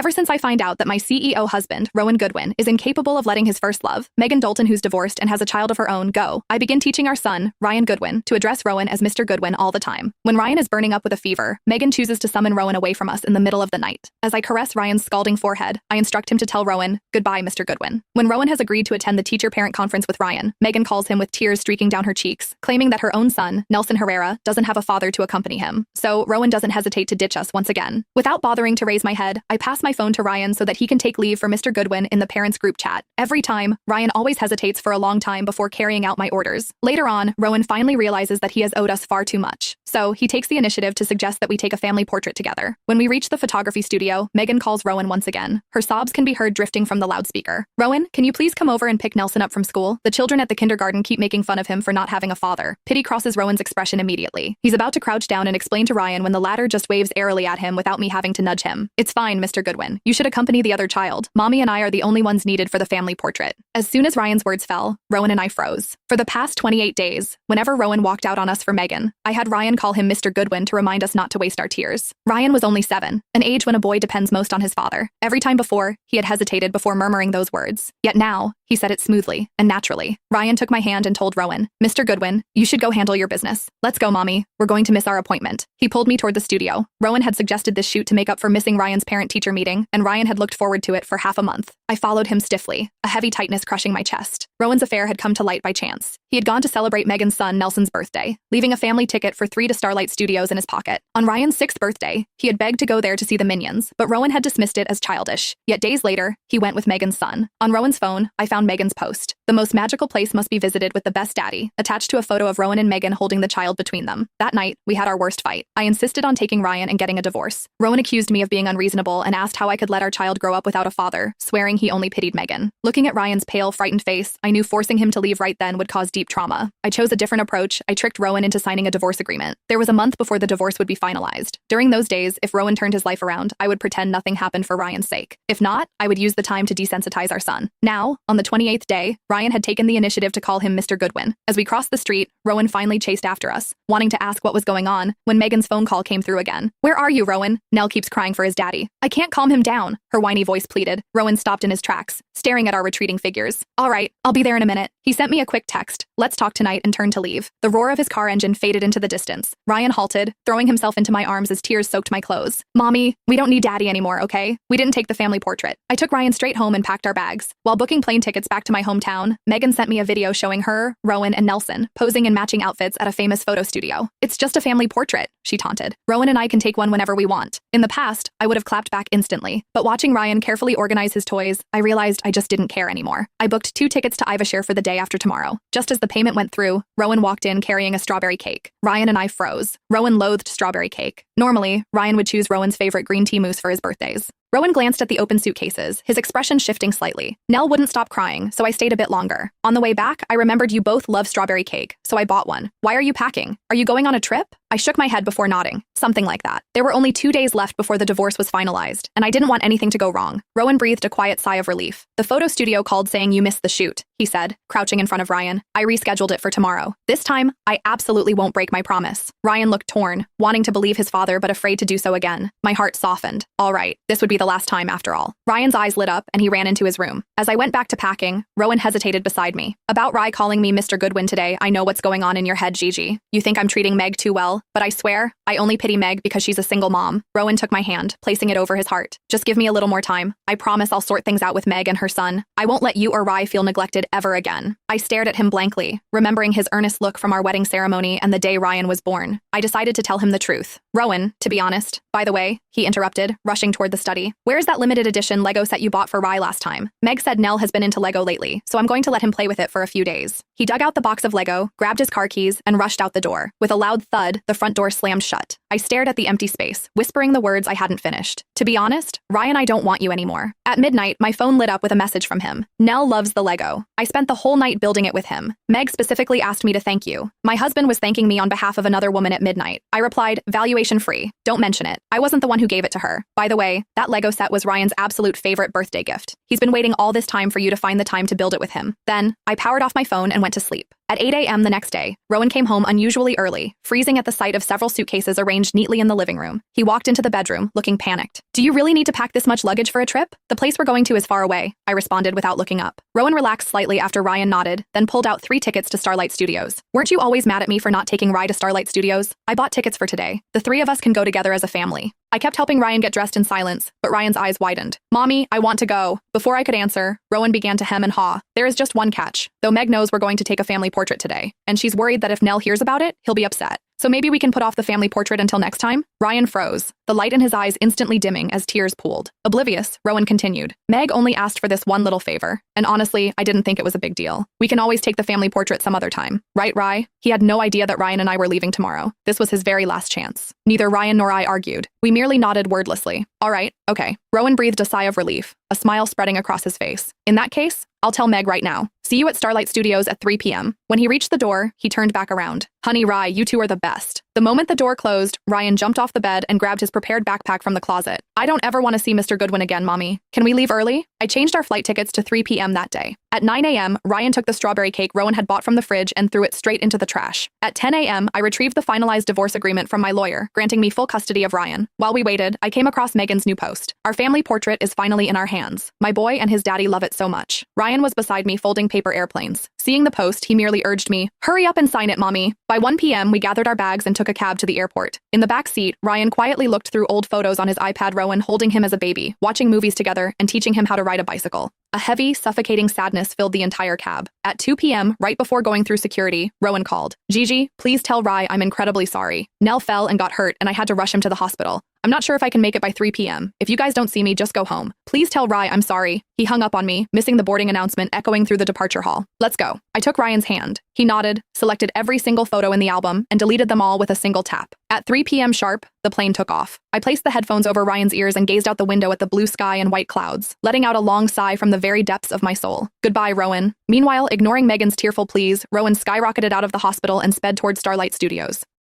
Ever since I find out that my CEO husband, Rowan Goodwin, is incapable of letting his first love, Megan Dalton, who's divorced and has a child of her own, go, I begin teaching our son, Ryan Goodwin, to address Rowan as Mr. Goodwin all the time. When Ryan is burning up with a fever, Megan chooses to summon Rowan away from us in the middle of the night. As I caress Ryan's scalding forehead, I instruct him to tell Rowan, goodbye, Mr. Goodwin. When Rowan has agreed to attend the teacher-parent conference with Ryan, Megan calls him with tears streaking down her cheeks, claiming that her own son, Nelson Herrera, doesn't have a father to accompany him. So Rowan doesn't hesitate to ditch us once again. Without bothering to raise my head, I pass my phone to Ryan so that he can take leave for Mr. Goodwin in the parents' group chat. Every time, Ryan always hesitates for a long time before carrying out my orders. Later on, Rowan finally realizes that he has owed us far too much. So he takes the initiative to suggest that we take a family portrait together. When we reach the photography studio, Megan calls Rowan once again. Her sobs can be heard drifting from the loudspeaker. Rowan, can you please come over and pick Nelson up from school? The children at the kindergarten keep making fun of him for not having a father. Pity crosses Rowan's expression immediately. He's about to crouch down and explain to Ryan when the latter just waves airily at him without me having to nudge him. It's fine, Mr. Goodwin. You should accompany the other child. Mommy and I are the only ones needed for the family portrait. As soon as Ryan's words fell, Rowan and I froze. For the past 28 days, whenever Rowan walked out on us for Megan, I had Ryan call him Mr. Goodwin to remind us not to waste our tears. Ryan was only 7, an age when a boy depends most on his father. Every time before, he had hesitated before murmuring those words. Yet now, he said it smoothly and naturally. Ryan took my hand and told Rowan, Mr. Goodwin, you should go handle your business. Let's go, Mommy. We're going to miss our appointment. He pulled me toward the studio. Rowan had suggested this shoot to make up for missing Ryan's parent-teacher meeting, and Ryan had looked forward to it for half a month. I followed him stiffly, a heavy tightness crushing my chest. Rowan's affair had come to light by chance. He had gone to celebrate Megan's son Nelson's birthday, leaving a family ticket for 3 to Starlight Studios in his pocket. On Ryan's 6th birthday, he had begged to go there to see the Minions, but Rowan had dismissed it as childish. Yet days later, he went with Megan's son. On Rowan's phone, I found Megan's post. The most magical place must be visited with the best daddy, attached to a photo of Rowan and Megan holding the child between them. That night, we had our worst fight. I insisted on taking Ryan and getting a divorce. Rowan accused me of being unreasonable and asked how I could let our child grow up without a father, swearing he only pitied Megan. Looking at Ryan's pale, frightened face, I knew forcing him to leave right then would cause deep trauma. I chose a different approach. I tricked Rowan into signing a divorce agreement. There was a month before the divorce would be finalized. During those days, if Rowan turned his life around, I would pretend nothing happened for Ryan's sake. If not, I would use the time to desensitize our son. Now, on the 28th day, Ryan had taken the initiative to call him Mr. Goodwin. As we crossed the street, Rowan finally chased after us, wanting to ask what was going on, when Megan's phone call came through again. Where are you, Rowan? Nell keeps crying for his daddy. I can't calm him down, her whiny voice pleaded. Rowan stopped in his tracks, staring at our retreating figures. All right, I'll be there in a minute. He sent me a quick text. Let's talk tonight, and turned to leave. The roar of his car engine faded into the distance. Ryan halted, throwing himself into my arms as tears soaked my clothes. Mommy, we don't need daddy anymore, okay? We didn't take the family portrait. I took Ryan straight home and packed our bags. While booking plane tickets back to my hometown, Megan sent me a video showing her, Rowan, and Nelson posing in matching outfits at a famous photo studio. It's just a family portrait, she taunted. Rowan and I can take one whenever we want. In the past, I would have clapped back instantly, but watching Ryan carefully organize his toys, I realized I just didn't care anymore. I booked 2 tickets to Ivashire for the day after tomorrow. Just as the payment went through, Rowan walked in carrying a strawberry cake. Ryan and I froze. Rowan loathed strawberry cake. Normally, Ryan would choose Rowan's favorite green tea mousse for his birthdays. Rowan glanced at the open suitcases, his expression shifting slightly. Nell wouldn't stop crying, so I stayed a bit longer. On the way back, I remembered you both love strawberry cake, so I bought one. Why are you packing? Are you going on a trip? I shook my head before nodding. Something like that. There were only 2 days left before the divorce was finalized, and I didn't want anything to go wrong. Rowan breathed a quiet sigh of relief. The photo studio called saying you missed the shoot, he said, crouching in front of Ryan. I rescheduled it for tomorrow. This time, I absolutely won't break my promise. Ryan looked torn, wanting to believe his father but afraid to do so again. My heart softened. All right, this would be the last time after all. Ryan's eyes lit up and he ran into his room. As I went back to packing, Rowan hesitated beside me. About Rye calling me Mr. Goodwin today, I know what's going on in your head, Gigi. You think I'm treating Meg too well, but I swear, I only pity Meg because she's a single mom. Rowan took my hand, placing it over his heart. Just give me a little more time. I promise I'll sort things out with Meg and her son. I won't let you or Rye feel neglected ever again. I stared at him blankly, remembering his earnest look from our wedding ceremony and the day Ryan was born. I decided to tell him the truth. Rowan, to be honest. By the way, he interrupted, rushing toward the study. Where's that limited edition Lego set you bought for Rye last time? Meg said Nell has been into Lego lately, so I'm going to let him play with it for a few days. He dug out the box of Lego, grabbed his car keys, and rushed out the door. With a loud thud, the front door slammed shut. I stared at the empty space, whispering the words I hadn't finished. To be honest, Ryan, I don't want you anymore. At midnight, my phone lit up with a message from him. Nell loves the Lego. I spent the whole night building it with him. Meg specifically asked me to thank you. My husband was thanking me on behalf of another woman at midnight. I replied, valuation free. Don't mention it. I wasn't the one who gave it to her. By the way, that Lego set was Ryan's absolute favorite birthday gift. He's been waiting all this time for you to find the time to build it with him. Then, I powered off my phone and went went to sleep. At 8 a.m. the next day, Rowan came home unusually early, freezing at the sight of several suitcases arranged neatly in the living room. He walked into the bedroom, looking panicked. "Do you really need to pack this much luggage for a trip?" "The place we're going to is far away," I responded without looking up. Rowan relaxed slightly after Ryan nodded, then pulled out 3 tickets to Starlight Studios. "Weren't you always mad at me for not taking Rye to Starlight Studios? I bought tickets for today. The 3 of us can go together as a family." I kept helping Ryan get dressed in silence, but Ryan's eyes widened. "Mommy, I want to go." Before I could answer, Rowan began to hem and haw. "There is just one catch. Though Meg knows we're going to take a family portrait today, and she's worried that if Nell hears about it, he'll be upset. So maybe we can put off the family portrait until next time?" Ryan froze, the light in his eyes instantly dimming as tears pooled. Oblivious, Rowan continued. "Meg only asked for this one little favor, and honestly, I didn't think it was a big deal. We can always take the family portrait some other time. Right, Rye?" He had no idea that Ryan and I were leaving tomorrow. This was his very last chance. Neither Ryan nor I argued. We merely nodded wordlessly. "All right, okay." Rowan breathed a sigh of relief, a smile spreading across his face. "In that case, I'll tell Meg right now. See you at Starlight Studios at 3 p.m. When he reached the door, he turned back around. "Honey, Rye, you two are the best." The moment the door closed, Ryan jumped off the bed and grabbed his prepared backpack from the closet. "I don't ever want to see Mr. Goodwin again, Mommy. Can we leave early?" I changed our flight tickets to 3 p.m. that day. At 9 a.m., Ryan took the strawberry cake Rowan had bought from the fridge and threw it straight into the trash. At 10 a.m., I retrieved the finalized divorce agreement from my lawyer, granting me full custody of Ryan. While we waited, I came across Megan's new post. "Our family portrait is finally in our hands. My boy and his daddy love it so much." Ryan was beside me folding paper airplanes. Seeing the post, he merely urged me, "Hurry up and sign it, Mommy." By 1 p.m., we gathered our bags and took a cab to the airport. In the back seat, Ryan quietly looked through old photos on his iPad, Rowan holding him as a baby, watching movies together, and teaching him how to ride a bicycle. A heavy, suffocating sadness filled the entire cab. At 2 p.m., right before going through security, Rowan called. "Gigi, please tell Rye I'm incredibly sorry. Nell fell and got hurt, and I had to rush him to the hospital. I'm not sure if I can make it by 3 p.m. If you guys don't see me, just go home. Please tell Rye I'm sorry." He hung up on me, missing the boarding announcement echoing through the departure hall. "Let's go." I took Ryan's hand. He nodded, selected every single photo in the album, and deleted them all with a single tap. At 3 p.m. sharp, the plane took off. I placed the headphones over Ryan's ears and gazed out the window at the blue sky and white clouds, letting out a long sigh from the very depths of my soul. "Goodbye, Rowan." Meanwhile, ignoring Megan's tearful pleas, Rowan skyrocketed out of the hospital and sped toward Starlight Studios.